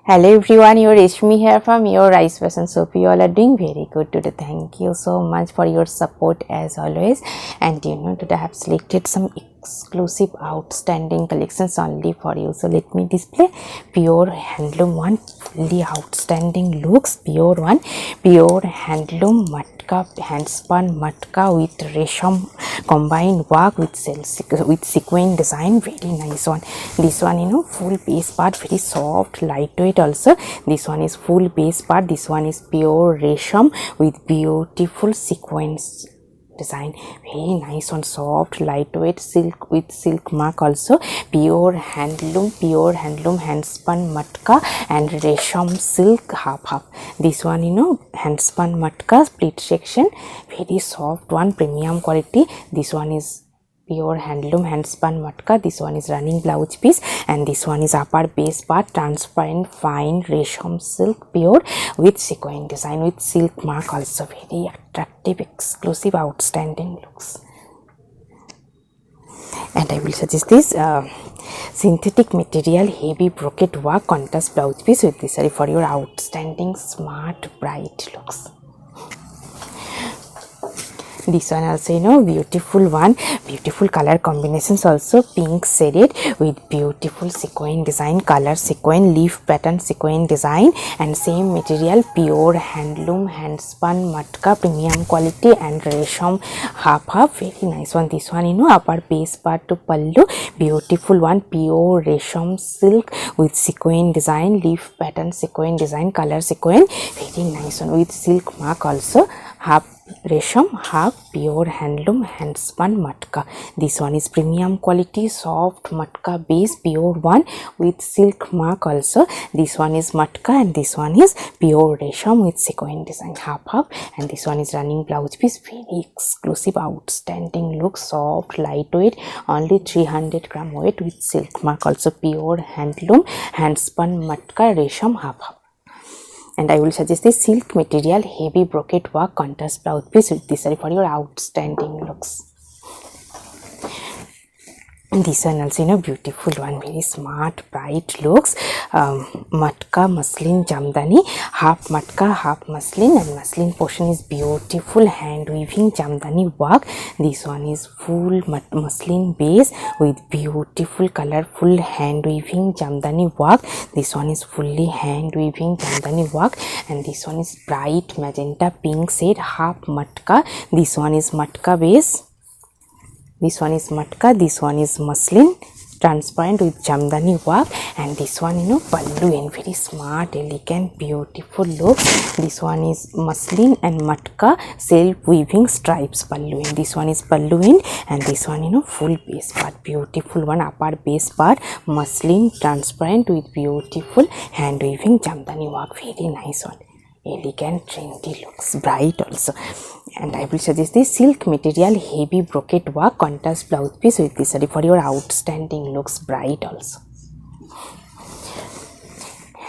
Hello everyone, your Reshmi here from your Rice Fashion Soap. You all are doing very good today. Thank you so much for your support as always. And today I have selected some exclusive outstanding collections only for you. So let me display pure handloom one, fully outstanding looks, pure handloom matka, handspun matka with resham combined work with sequin design. Very nice one. This one full base part, very soft, lightweight also. This one is full base part. This one is pure resham with beautiful sequins design. Very nice one, soft, lightweight, silk with silk mark also. Pure handloom handspun matka and resham silk half. This one handspun matka split section, very soft one, premium quality. This one is pure handloom handspun matka. This one is running blouse piece, and this one is upper base part, transparent fine resham silk pure with sequin design with silk mark also. Very attractive, exclusive, outstanding looks. And I will suggest this synthetic material heavy brocade work contrast blouse piece with this saree for your outstanding smart bright looks. This one also beautiful one, beautiful color combinations also. Pink shaded with beautiful sequin design, color sequin, leaf pattern sequin design, and same material, pure handloom handspun matka, premium quality, and resham half. Very nice one. This one upper base part to pallu, beautiful one, pure resham silk with sequin design, leaf pattern sequin design, color sequin. Very nice one with silk mark also. Half resham, half pure handloom handspun matka. This one is premium quality, soft matka base, pure one with silk mark also. This one is matka and this one is pure resham with sequin design, half. And this one is running blouse piece. Very exclusive, outstanding look, soft, lightweight, only 300 gram weight with silk mark also. Pure handloom handspun matka resham half. And I will suggest this silk material heavy brocade work contrast blouse piece with this saree for your outstanding looks. And this one also beautiful one, very smart bright looks. Matka muslin jamdani, half matka half muslin, and muslin portion is beautiful hand weaving jamdani work. This one is full muslin base with beautiful colorful hand weaving jamdani work. This one is fully hand weaving jamdani work, and this one is bright magenta pink shade, half matka. This one is matka base. This one is matka, this one is muslin transparent with jamdani work, and this one pallu in very smart, elegant, beautiful look. This one is muslin and matka self weaving stripes pallu in. This one is pallu in, and this one full base part, beautiful one, upper base part muslin transparent with beautiful hand weaving jamdani work. Very nice one, elegant, trendy looks, bright also. And I will suggest this silk material heavy brocade work contrast blouse piece with this saree for your outstanding looks, bright also.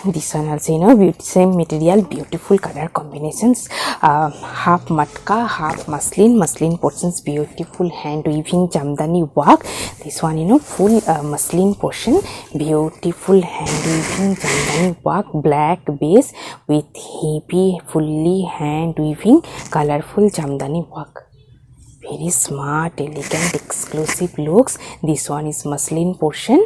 This one also same material, beautiful color combinations. Half matka half muslin portions, beautiful hand weaving jamdani work. This one full muslin portion, beautiful hand weaving jamdani work, black base with heavy fully hand weaving colorful jamdani work. Very smart, elegant, exclusive looks. This one is muslin portion,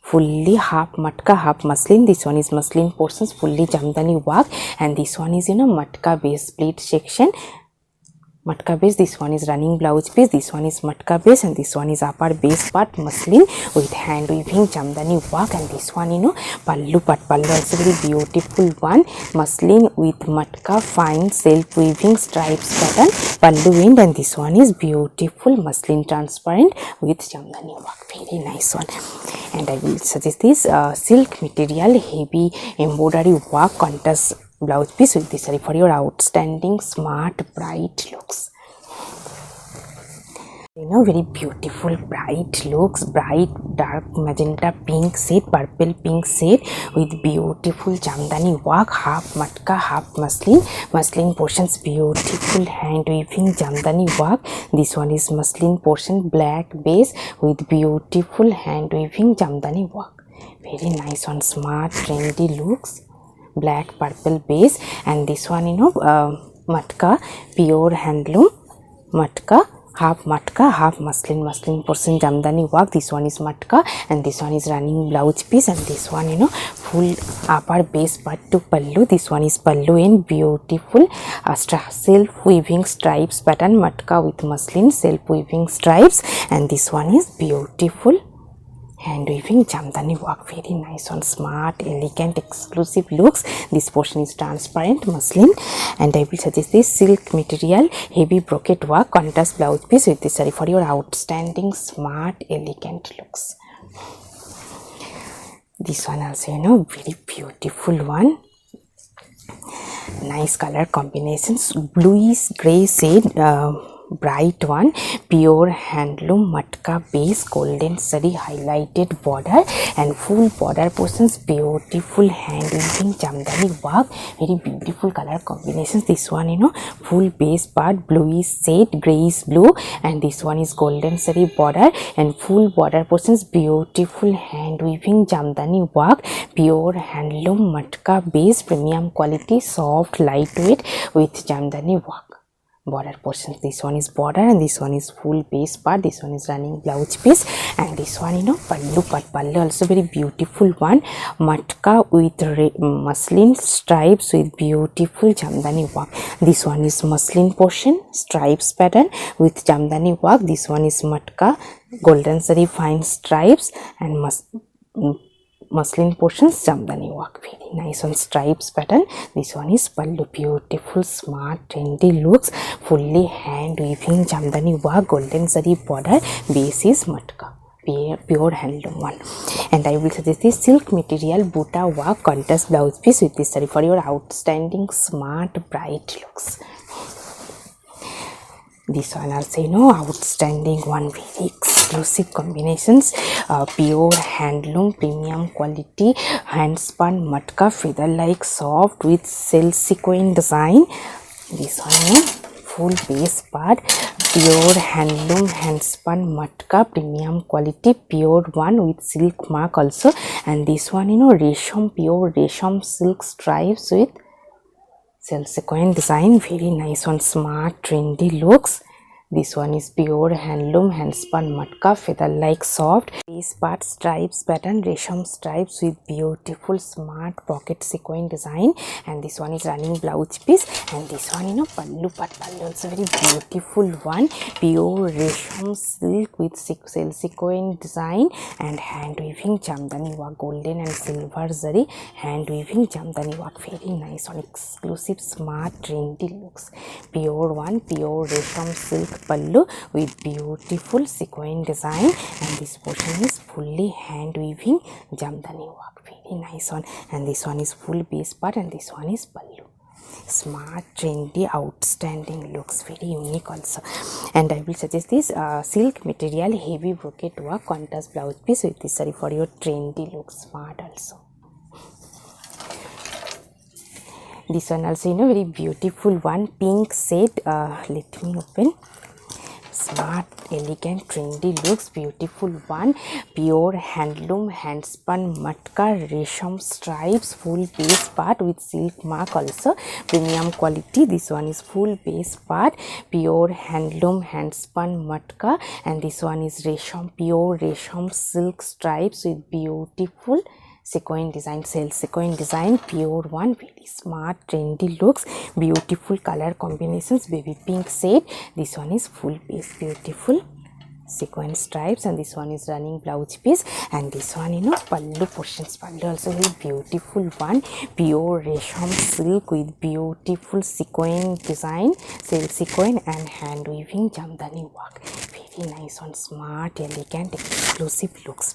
fully half matka half muslin. This one is muslin portions, fully jamdani work, and this one is matka base split section, matka base. This one is running blouse piece, this one is matka base, and this one is upper base part muslin with hand weaving jamdani work. And this one pallu part, pallu also very beautiful one, muslin with matka fine self weaving stripes pattern pallu end, and this one is beautiful muslin transparent with jamdani work. Very nice one. And I will suggest this silk material heavy embroidery work contrast blouse piece with this saree for your outstanding smart bright looks. Very beautiful bright looks, bright dark magenta pink shade, purple pink shade with beautiful jamdani work, half matka half muslin portions, beautiful hand weaving jamdani work. This one is muslin portion, black base with beautiful hand weaving jamdani work. very nice one, smart trendy looks, black purple base. And this one, matka, pure handloom matka, half muslin portion jamdani work. This one is matka and this one is running blouse piece, and this one full upper base part to pallu. This one is pallu in beautiful self weaving stripes pattern, matka with muslin self weaving stripes, and this one is beautiful hand weaving jamdani work, very nice one, smart, elegant, exclusive looks. This portion is transparent muslin, and I will suggest this silk material heavy brocade work contrast blouse piece with this saree for your outstanding smart elegant looks. This one also very beautiful one, nice color combinations, bluish gray shade, bright one, pure handloom matka base, golden saree highlighted border and full border portions, beautiful hand weaving jamdani work, very beautiful color combinations. This one full base part bluish shade, grayish blue, and this one is golden saree border and full border portions, beautiful hand weaving jamdani work, pure handloom matka base, premium quality, soft lightweight with jamdani work. Border portions, this one is border and this one is full base part, this one is running blouse piece, and this one pallu also very beautiful one, matka with muslin stripes with beautiful jamdani work. This one is muslin portion stripes pattern with jamdani work. This one is matka golden saree fine stripes and muslin portions jamdani work, very nice on stripes pattern. This one is pallu, beautiful smart trendy looks, fully hand weaving jamdani work, golden saree border, base is matka, pure handloom one. And I will suggest this silk material buta work contrast blouse piece with this saree for your outstanding smart bright looks. This one also outstanding one, very exclusive combinations, pure handloom premium quality hand spun matka feather like soft with cell sequin design. This one full base part, pure handloom hand spun matka premium quality, pure one with silk mark also, and this one resham, pure resham silk stripes with cell sequin design, very nice one, smart trendy looks. This one is pure handloom hand spun matka feather like soft base part stripes pattern, resham stripes with beautiful smart pocket sequin design, and this one is running blouse piece, and this one pallu also very beautiful one, pure resham silk with cell sequin design and hand weaving jamdani work, golden and silver zari hand weaving jamdani work, very nice one, exclusive smart trendy looks, pure one, pure resham silk pallu with beautiful sequin design, and this portion is fully hand weaving jamdani work, very nice one, and this one is full base part and this one is pallu. Smart trendy outstanding looks, very unique also. And I will suggest this silk material heavy brocade work contrast blouse piece with this saree for your trendy looks, smart also. This one also very beautiful one, pink shade, let me open, smart elegant trendy looks, beautiful one, pure handloom hand spun matka resham stripes, full base part with silk mark also, premium quality. This one is full base part, pure handloom hand spun matka, and this one is resham, pure resham silk stripes with beautiful sequin design, cell sequin design, pure one, very smart trendy looks, beautiful color combinations, baby pink shade. This one is full base, beautiful sequin stripes, and this one is running blouse piece, and this one pallu portions, pallu also very beautiful one, pure resham silk with beautiful sequin design, cell sequin and hand weaving jamdani work, very nice one, smart elegant exclusive looks,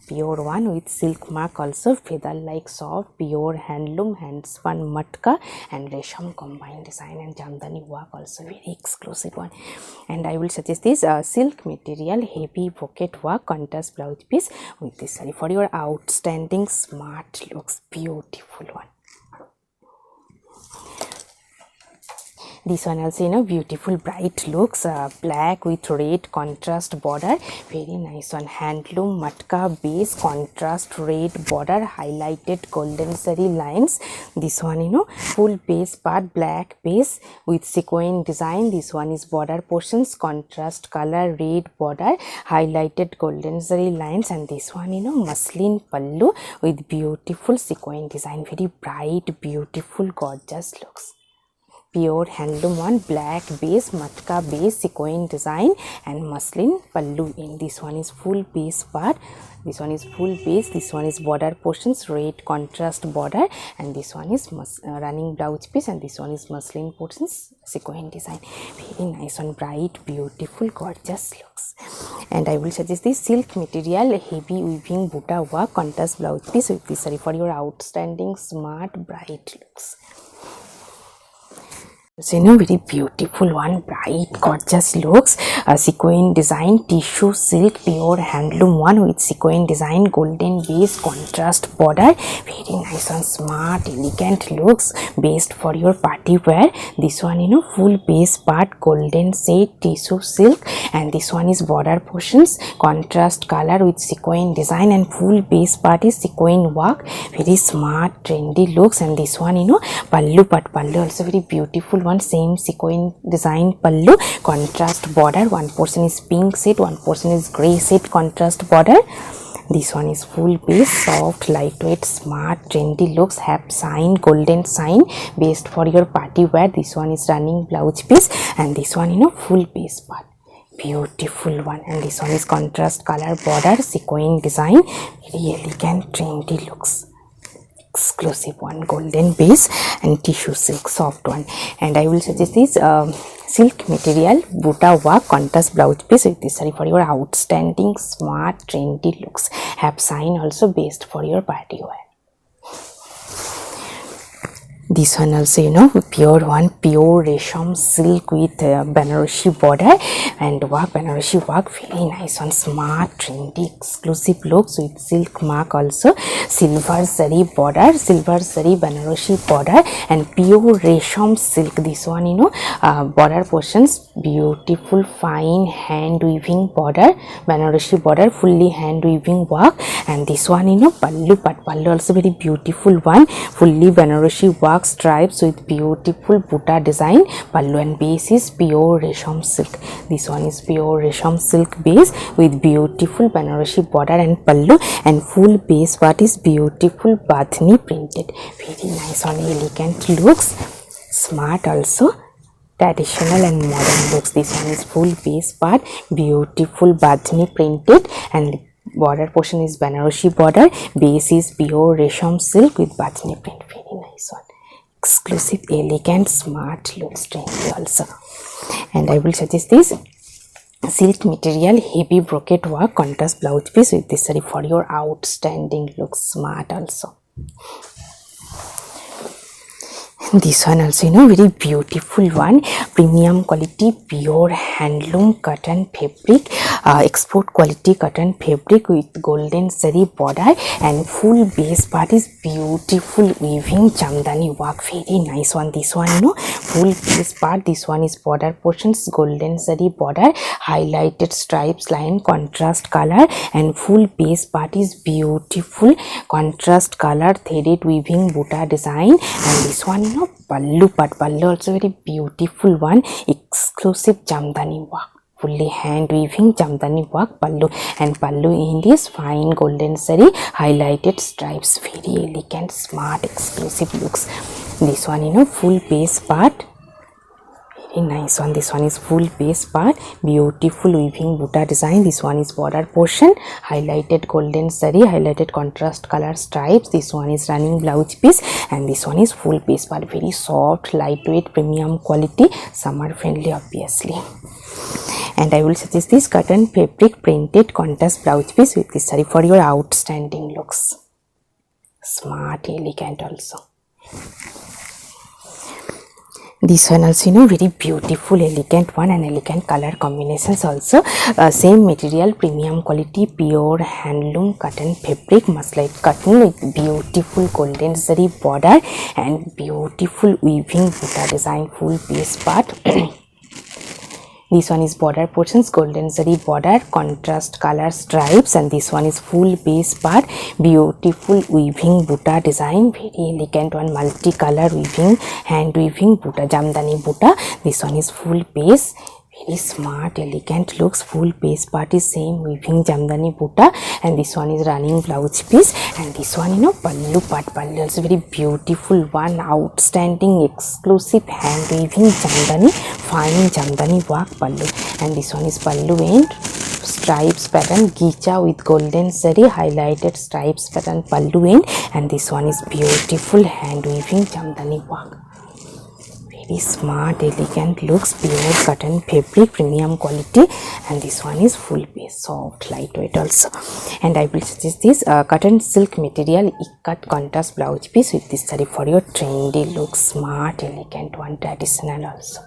pure one with silk mark also, feather like soft, pure handloom hand spun matka and resham combined design and jamdani work also, very exclusive one. And I will suggest this silk material heavy brocade work contrast blouse piece with this saree for your outstanding smart looks, beautiful one. This one also, you know, beautiful bright looks, black with red contrast border, very nice one. Handloom matka base, contrast red border, highlighted golden zari lines. This one, you know, full base part, black base with sequin design. This one is border portions, contrast color, red border, highlighted golden zari lines. And this one, you know, muslin pallu with beautiful sequin design, very bright, beautiful, gorgeous looks. Pure handloom one, black base, matka base, sequin design and muslin pallu in. This one is full base part, this one is full base, this one is border portions, red contrast border, and this one is running blouse piece, and this one is muslin portions, sequin design. Very nice one, bright, beautiful, gorgeous looks. And I will suggest this silk material, heavy weaving buta work, contrast blouse piece with this saree for your outstanding, smart, bright looks. So, you know, very beautiful one, bright, gorgeous looks, sequin design, tissue silk, pure handloom one with sequin design, golden base, contrast border, very nice one, smart, elegant looks, based for your party wear. This one, you know, full base part, golden shade, tissue silk, and this one is border portions, contrast color with sequin design, and full base part is sequin work, very smart, trendy looks. And this one, you know, pallu part, pallu also very beautiful one, same sequin design pallu, contrast border, one portion is pink shade, one portion is gray shade, contrast border. This one is full base, soft, lightweight, smart, trendy looks, have sign, golden sign, based for your party wear. This one is running blouse piece, and this one, you know, full base part, beautiful one. And this one is contrast color border, sequin design, very elegant, trendy looks, exclusive one, golden base and tissue silk, soft one. And I will suggest this silk material buta work, contrast blouse piece with this saree for your outstanding, smart, trendy looks, have sign also, based for your party wear. This one also, you know, pure one, pure resham silk with Banarasi border and work, Banarasi work, very nice one, smart, trendy, exclusive looks with silk mark also, silver zari border, silver zari Banarasi border, and pure resham silk. This one, you know, border portions, beautiful, fine hand weaving border, Banarasi border, fully hand weaving work. And this one, you know, pallu part, pallu also very beautiful one, fully Banarasi work, stripes with beautiful buta design, pallu, and base is pure resham silk. This one is pure resham silk base with beautiful Banarasi border and pallu, and full base part is beautiful Badhni printed, very nice one, elegant looks, smart also, traditional and modern looks. This one is full base part, beautiful Badhni printed, and border portion is Banarasi border, base is pure resham silk with Badhni print, very nice one, exclusive, elegant, smart looks, trendy also. And I will suggest this silk material, heavy brocade work, contrast blouse piece with this saree for your outstanding looks, smart also. This one also, you know, very beautiful one, premium quality, pure handloom cotton fabric, export quality cotton fabric with golden zari border, and full base part is beautiful weaving jamdani work, very nice one. This one, you know, full base part, this one is border portions, golden zari border, highlighted stripes line, contrast color, and full base part is beautiful contrast color, threaded weaving buta design. And this one, you know, pallu part, pallu also very beautiful one, exclusive jamdani work, fully hand weaving jamdani work pallu, and pallu in this fine golden zari highlighted stripes, very elegant, smart, exclusive looks. This one, you know, full base part, very nice one. This one is full base part, beautiful weaving buta design. This one is border portion, highlighted golden zari, highlighted contrast color stripes. This one is running blouse piece, and this one is full base part, very soft, lightweight, premium quality, summer friendly obviously. And I will suggest this cotton fabric printed contrast blouse piece with this saree for your outstanding looks, smart, elegant also. This one also, very beautiful, elegant one, and elegant color combinations also. Same material, premium quality, pure handloom cotton fabric, muslin cotton with beautiful golden zari border and beautiful weaving butta design, full piece part. This one is border portions, golden zari border, contrast color stripes, and this one is full base part, beautiful weaving butta design, very elegant one, multi-color weaving, hand weaving butta, jamdani butta. This one is full base, very smart, elegant looks, full base part is same weaving jamdani butta, and this one is running blouse piece, and this one, pallu part, pallu also very beautiful one, outstanding, exclusive hand weaving jamdani, fine jamdani work pallu, and this one is pallu and stripes pattern, gicha with golden zari, highlighted stripes pattern pallu and this one is beautiful hand weaving jamdani work. Very smart, elegant looks, pure cotton fabric, premium quality, and this one is full base, soft, lightweight also. And I will suggest this cotton silk material ikat contrast blouse piece with this saree for your trendy look, smart, elegant one, traditional also.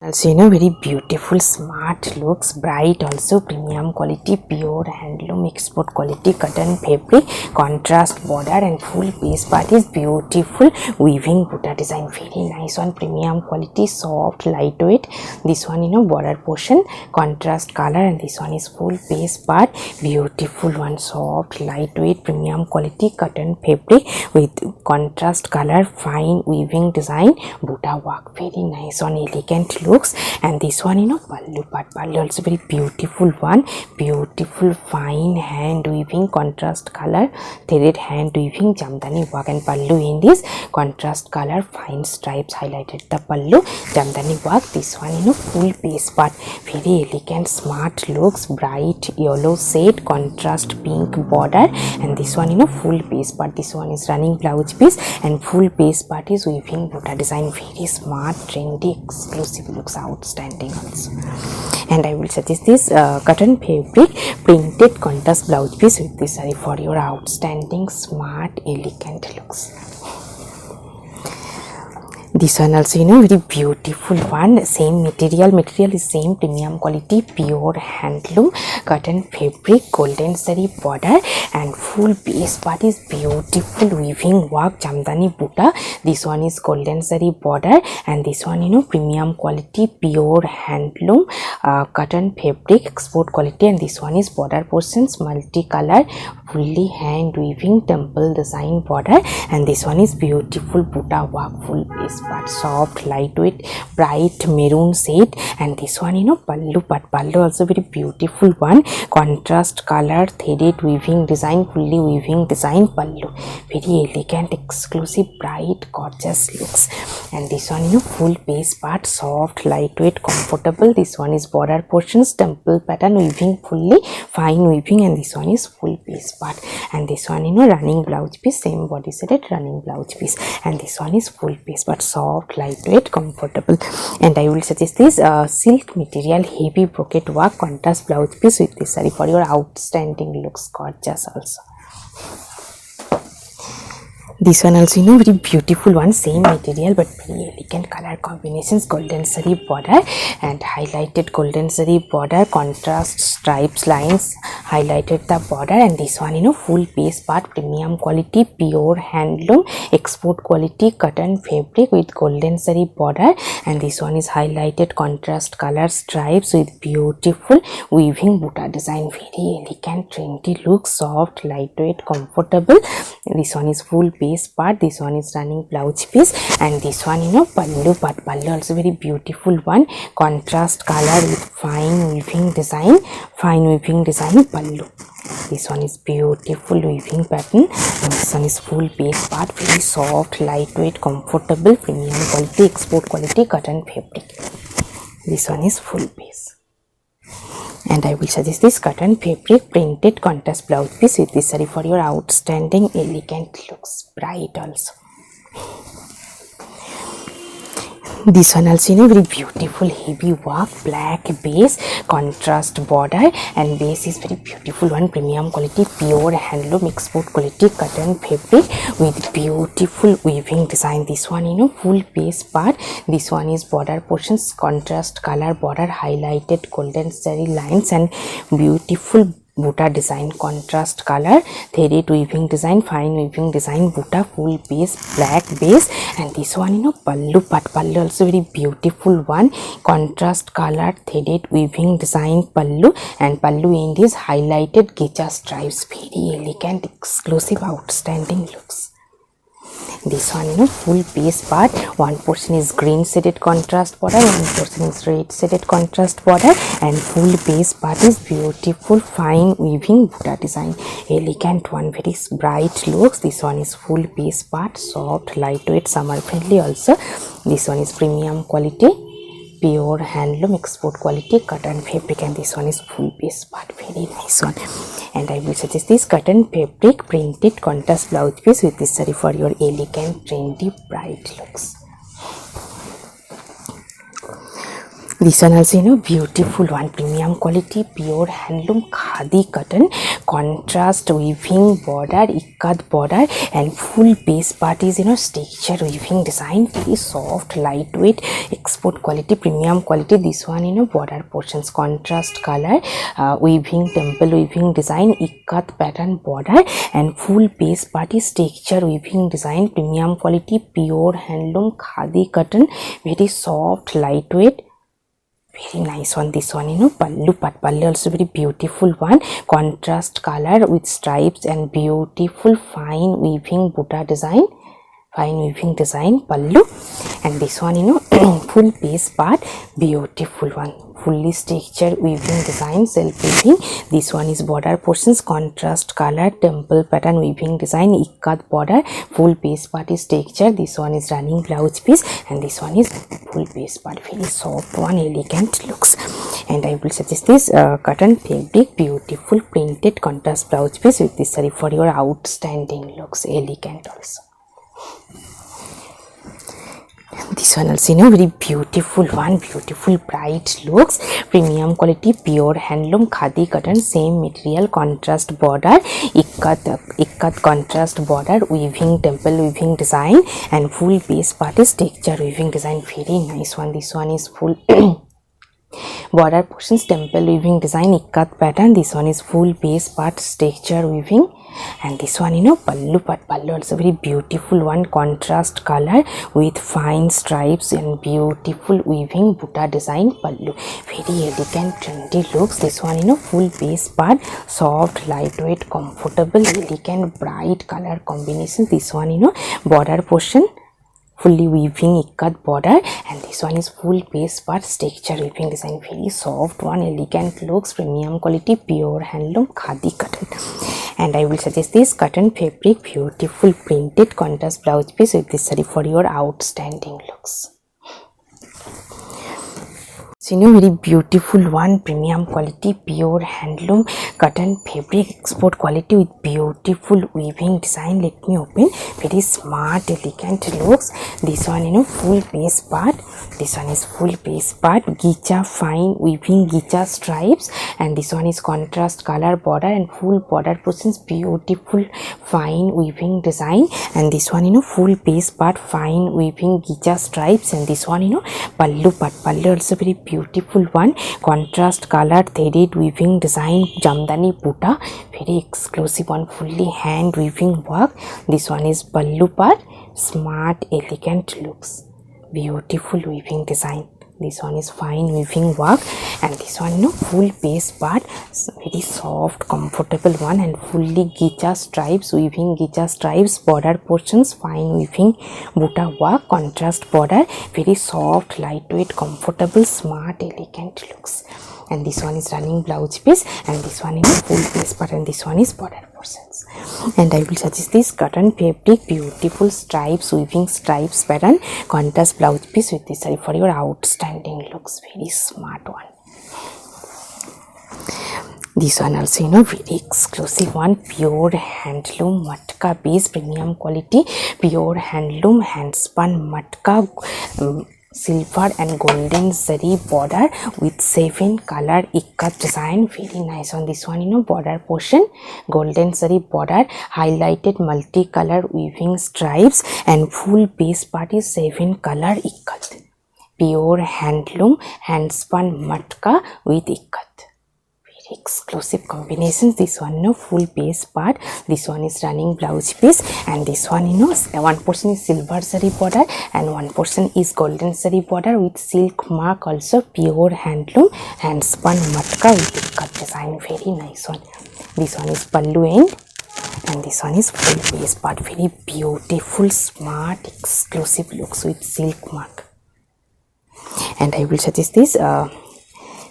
Also, very beautiful, smart looks, bright also, premium quality, pure handloom, export quality, cotton fabric, contrast border, and full base part is beautiful weaving butta design, very nice one, premium quality, soft, lightweight. This one, border portion, contrast color, and this one is full base part, beautiful one, soft, lightweight, premium quality, cotton fabric with contrast color, fine weaving design, butta work, very nice one, elegant look. And this one, pallu part, pallu also very beautiful one, beautiful fine hand weaving, contrast color, threaded hand weaving jamdani work, and pallu in this contrast color, fine stripes highlighted the pallu, jamdani work. This one, full base part, very elegant, smart looks, bright yellow shade, contrast pink border, and this one, full base part. This one is running blouse piece, and full base part is weaving butta design, very smart, trendy, exclusive looks, outstanding also. And I will suggest this cotton fabric printed contrast blouse piece with this saree for your outstanding, smart, elegant looks. This one also, very beautiful one, same material is same, premium quality, pure handloom cotton fabric, golden zari border, and full base part is beautiful weaving work, jamdani butta. This one is golden zari border, and this one, premium quality, pure handloom cotton fabric, export quality, and this one is border portions, multicolor, fully hand weaving temple design border, and this one is beautiful butta work, full base part, soft, lightweight, bright maroon shade, and this one, pallu part, pallu also very beautiful one, contrast color, threaded weaving design, fully weaving design pallu, very elegant, exclusive, bright, gorgeous looks. And this one, full base part, soft, lightweight, comfortable. This one is border portions, temple pattern weaving, fully fine weaving, and this one is full base part. And this one, running blouse piece, same body set, running blouse piece, and this one is full base part, soft, lightweight, comfortable. And I will suggest this silk material, heavy brocade work, contrast blouse piece with this saree for your outstanding looks, gorgeous also. This one also, very beautiful one, same material but very elegant color combinations, golden zari border and highlighted golden zari border, contrast stripes lines highlighted the border, and this one, full base part, premium quality, pure handloom, export quality cotton fabric with golden zari border, and this one is highlighted contrast color stripes with beautiful weaving butta design, very elegant, trendy look, soft, lightweight, comfortable. This one is full base part, this one is running blouse piece, and this one, pallu part, pallu also very beautiful one, contrast color with fine weaving design pallu. This one is beautiful weaving pattern, and this one is full base part, very soft, lightweight, comfortable, premium quality, export quality cotton fabric. This one is full base. And I will suggest this cotton fabric printed contrast blouse piece with this saree for your outstanding, elegant looks, bright also. This one also very beautiful heavy work, black base, contrast border, and base is very beautiful one, premium quality, pure handloom export quality cotton fabric with beautiful weaving design. This one full base part. This one is border portions, contrast color border, highlighted golden zari lines and beautiful buta design, contrast color, threaded weaving design, fine weaving design, buta full base, black base. And this one pallu part, pallu also very beautiful one, contrast color, threaded weaving design pallu, and pallu end is highlighted gecha stripes, very elegant, exclusive, outstanding looks. This one full base part, one portion is green shaded contrast border, one portion is red shaded contrast border, and full base part is beautiful fine weaving buta design, elegant one, very bright looks. This one is full base part, soft, lightweight, summer friendly also. This one is premium quality, pure handloom export quality cotton fabric, and this one is full base part, very nice one. And I will suggest this cotton fabric printed contrast blouse piece with this saree for your elegant, trendy, bright looks. This one also beautiful one, premium quality, pure handloom khadi cotton, contrast weaving border, ikat border, and full base part is texture weaving design, very soft, lightweight, export quality, premium quality. This one border portions, contrast color, weaving, temple weaving design, ikat pattern border, and full base part is texture weaving design, premium quality, pure handloom khadi cotton, very soft, lightweight, very nice one. This one pallu part, pallu also very beautiful one, contrast color with stripes and beautiful fine weaving buta design, fine weaving design pallu. And this one full base part, beautiful one, fully texture weaving design, self weaving. This one is border portions, contrast color, temple pattern weaving design, ikat border, full base part is texture. This one is running blouse piece, and this one is full base part, very soft one, elegant looks. And I will suggest this cotton fabric beautiful printed contrast blouse piece with this saree for your outstanding looks, elegant also. This one also very beautiful one, beautiful bright looks, premium quality, pure handloom khadi cotton, same material, contrast border, ikat contrast border, weaving, temple weaving design, and full base part is texture weaving design, very nice one. This one is full border portions, temple weaving design, ikat pattern. This one is full base part, texture weaving. And this one pallu part, pallu also very beautiful one, contrast color with fine stripes and beautiful weaving buta design pallu, very elegant, trendy looks. This one full base part, soft, lightweight, comfortable, elegant, bright color combination. This one border portion, fully weaving ikat border, and this one is full base part, texture weaving design, very soft one, elegant looks, premium quality, pure handloom khadi cotton. And I will suggest this cotton fabric beautiful printed contrast blouse piece with this saree for your outstanding looks. So very beautiful one, premium quality, pure handloom cotton fabric, export quality with beautiful weaving design. Let me open, very smart, elegant looks. This one full base part, this one is full base part, gecha fine weaving gecha stripes, and this one is contrast color border and full border portions, beautiful fine weaving design. And this one full base part, fine weaving gecha stripes, and this one pallu part, pallu also very beautiful one, contrast color, threaded weaving design, jamdani buta, very exclusive one, fully hand weaving work. This one is pallu part, smart, elegant looks, beautiful weaving design. This one is fine weaving work, and this one full base part, very soft, comfortable one, and fully gecha stripes, weaving gecha stripes, border portions, fine weaving buta work, contrast border, very soft, lightweight, comfortable, smart, elegant looks. And this one is running blouse piece, and this one is full base part, and this one is border portions. And I will suggest this cotton fabric beautiful stripes, weaving stripes pattern, contrast blouse piece with this saree for your outstanding looks, very smart one. This one also very exclusive one, pure handloom matka base, premium quality, pure handloom hand spun matka silver and golden zari border with 7 color ikat design. Very nice on this one, border portion, golden zari border, highlighted multicolor weaving stripes, and full base part is 7 color ikat. Pure handloom handspun matka with ikat. Very exclusive combinations. This one, full base part. This one is running blouse piece, and this one, one portion is silver zari border and one portion is golden zari border with silk mark. Also pure handloom handspun matka with ikat design. Very nice one. This one is pallu end, and this one is full base part. Very beautiful, smart, exclusive looks with silk mark. And I will suggest this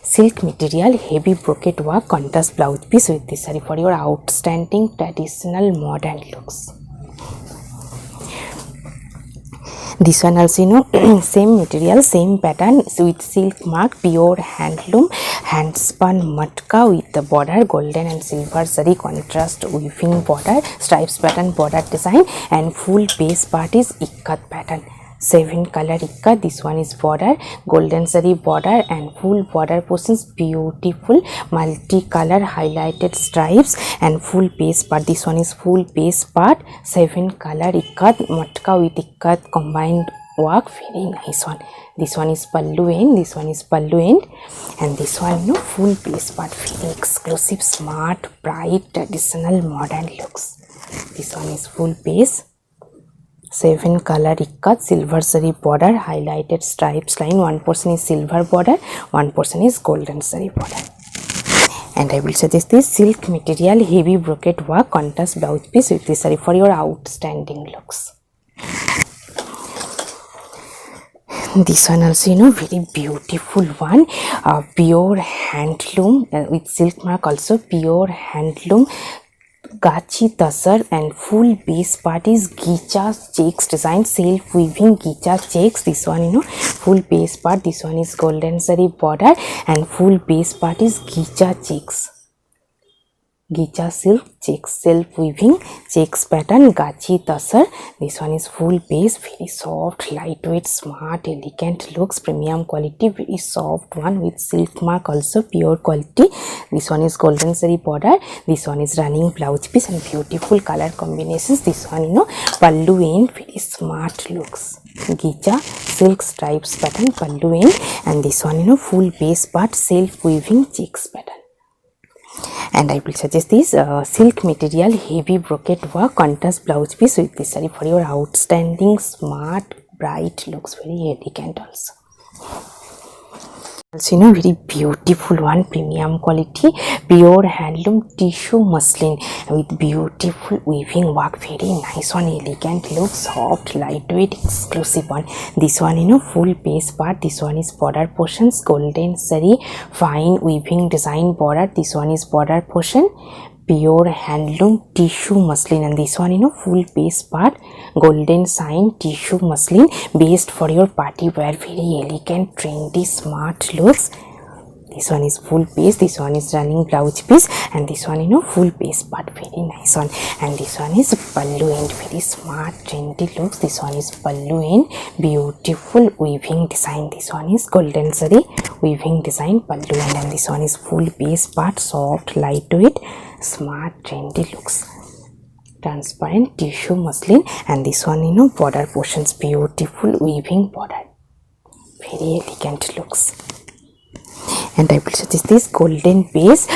silk material heavy brocade work contrast blouse piece with this saree for your outstanding traditional modern looks. This one also, same material, same pattern with silk mark, pure handloom handspun matka with the border golden and silver zari contrast weaving border, stripes pattern border design, and full base part is ikat pattern. 7 color ikat. This one is border golden zari border and full border portions, beautiful multicolor highlighted stripes and full base part. This one is full base part, 7 color ikat matka with ikat combined work. Very nice one. This one is pallu end, this one is pallu end, and this one, full base part. Very exclusive, smart, bright, traditional modern looks. This one is full base, 7 color ikat, silver zari border, highlighted stripes line. One portion is silver border, one portion is golden zari border. And I will suggest this silk material heavy brocade work contrast blouse piece with this saree for your outstanding looks. This one also, very beautiful one, pure handloom with silk mark, also pure handloom gachi tasar, and full base part is gicha checks design, self weaving gicha checks. This one, full base part. This one is golden zari border and full base part is gicha checks, gicha silk checks, self weaving checks pattern, gachi tasar. This one is full base, very soft, lightweight, smart, elegant looks, premium quality, very soft one with silk mark, also pure quality. This one is golden zari border, this one is running blouse piece, and beautiful color combinations. This one, pallu end, very smart looks, gicha silk stripes pattern pallu end, and this one, full base part, self weaving checks pattern. And I will suggest this silk material heavy brocade work contrast blouse piece with this saree for your outstanding smart bright looks. Very elegant also. Also, very beautiful one, premium quality, pure handloom tissue muslin with beautiful weaving work. Very nice one, elegant look, soft, lightweight, exclusive one. This one, full base part. This one is border portions, golden zari fine weaving design border. This one is border portion, pure handloom tissue muslin, and this one, full base part, golden sign tissue muslin, based for your party wear. Very elegant, trendy, smart looks. This one is full base, this one is running blouse piece, and this one, full base part. Very nice one. And this one is pallu end, very smart, trendy looks. This one is pallu end, beautiful weaving design. This one is golden zari weaving design, pallu end, and this one is full base part, soft, lightweight, smart, trendy looks, transparent tissue muslin, and this one, border portions, beautiful weaving border. Very elegant looks. And I will suggest this golden base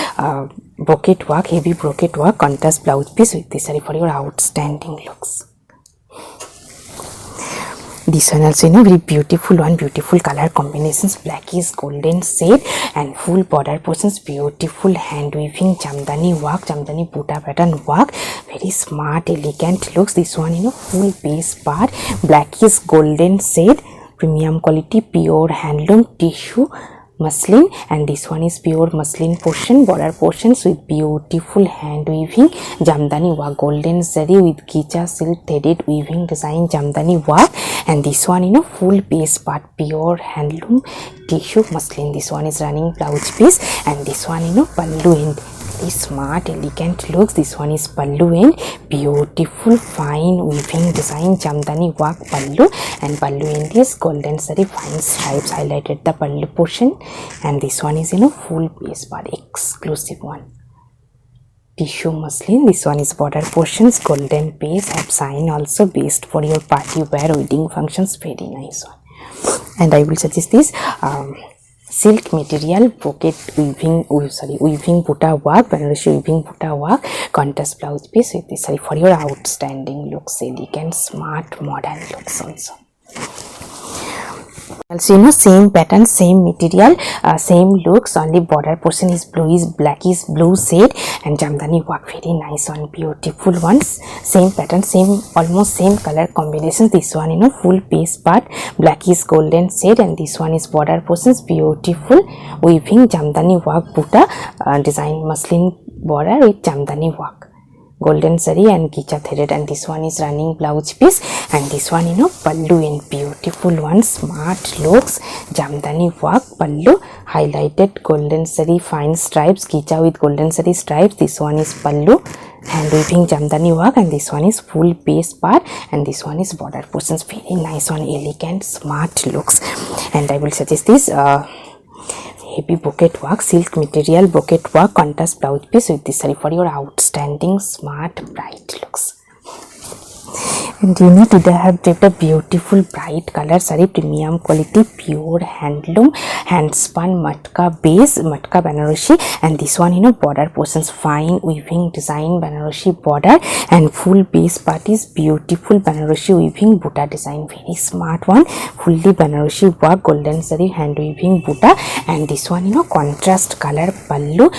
brocade work, heavy brocade work contrast blouse piece with this saree for your outstanding looks. This one also, very beautiful one, beautiful color combinations, blackish golden shade and full border portions, beautiful hand weaving jamdani work, jamdani buta pattern work, very smart, elegant looks. This one, full base part, blackish golden shade, premium quality, pure handloom tissue muslin, and this one is pure muslin portion, border portions with beautiful hand weaving jamdani work, golden zari with gicha silk threaded weaving design jamdani work, and this one, full base part, pure handloom tissue muslin. This one is running blouse piece, and this one, pallu end, very smart elegant looks. This one is pallu and beautiful fine weaving design jamdani work pallu, and pallu end is golden zari fine stripes highlighted the pallu portion, and this one is full base part, exclusive one. Tissue muslin. This one is border portions, golden base, have sign also, based for your party wear, wedding functions, very nice one. And I will suggest this silk material pocket weaving buta work, Banarasi weaving buta work, contrast blouse piece with this for your outstanding looks, elegant, smart, modern looks also. Also, same pattern, same material, same looks, only border portion is blackish blue shade, and jamdani work, very nice one, beautiful ones. Same pattern, same almost same color combination. This one full base part, blackish golden shade, and this one is border portions, beautiful weaving jamdani work buta design muslin border with jamdani work, golden zari and gicha thread, and this one is running blouse piece, and this one pallu in beautiful one, smart looks, jamdani work pallu, highlighted golden zari fine stripes, gicha with golden zari stripes. This one is pallu, hand weaving jamdani work, and this one is full base part, and this one is border portions, very nice one, elegant, smart looks. And I will suggest this heavy bouquet work, silk material bouquet work, contrast blouse piece with this for your outstanding, smart, bright looks. And today I have draped a beautiful bright color saree, premium quality, pure handloom, hand spun matka base, matka Banarasi, and this one border portions, fine weaving design Banarasi border, and full base part is beautiful Banarasi weaving buta design, very smart one, fully Banarasi work, golden zari hand weaving buta, and this one contrast color pallu,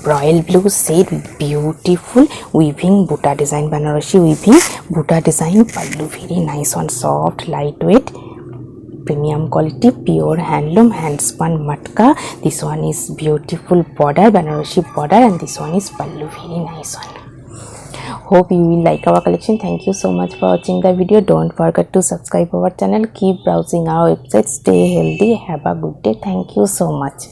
royal blue shade with beautiful weaving buta design, Banarasi weaving buta design pallu, very nice one, soft, lightweight, premium quality, pure handloom, hand spun matka. This one is beautiful border, Banarasi border, and this one is pallu, very nice one. Hope you will like our collection. Thank you so much for watching the video. Don't forget to subscribe our channel, keep browsing our website, stay healthy, have a good day. Thank you so much.